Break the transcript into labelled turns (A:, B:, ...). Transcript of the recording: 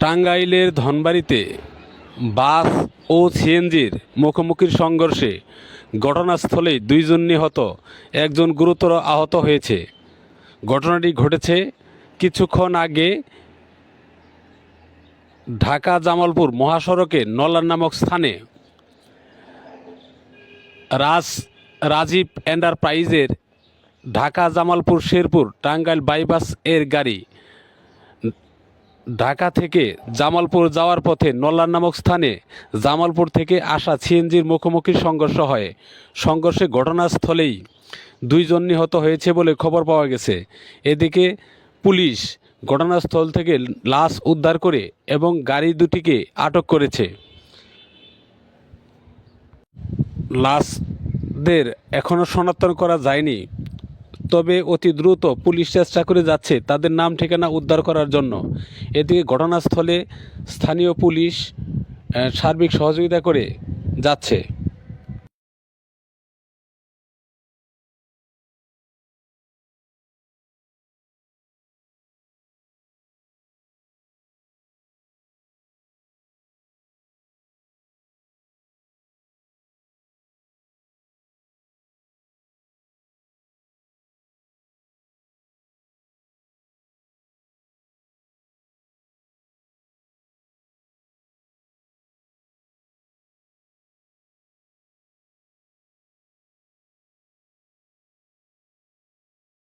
A: টাঙ্গাইলের ধনবাড়ীতে বাস ও সিএনজির মুখোমুখি সংঘর্ষে ঘটনাস্থলেই দুইজন নিহত, একজন গুরুতর আহত হয়েছে। ঘটনাটি ঘটেছে কিছুক্ষণ আগে ঢাকা জামালপুর মহাসড়কে নলান নামক স্থানে। রাজীব এন্টারপ্রাইজের ঢাকা জামালপুর শেরপুর টাঙ্গাইল বাইপাস এর গাড়ি ঢাকা থেকে জামালপুর যাওয়ার পথে নলান নামক স্থানে জামালপুর থেকে আসা সিএনজির মুখোমুখি সংঘর্ষ হয়। সংঘর্ষে ঘটনাস্থলেই দুইজন নিহত হয়েছে বলে খবর পাওয়া গেছে। এদিকে পুলিশ ঘটনাস্থল থেকে লাশ উদ্ধার করে এবং গাড়ি দুটিকে আটক করেছে। লাশদের এখনও শনাক্ত করা যায়নি, তবে অতি দ্রুত পুলিশ চেষ্টা করে যাচ্ছে তাদের নাম ঠিকানা উদ্ধার করার জন্য। এদিকে ঘটনাস্থলে স্থানীয় পুলিশ সার্বিক সহযোগিতা করে যাচ্ছে।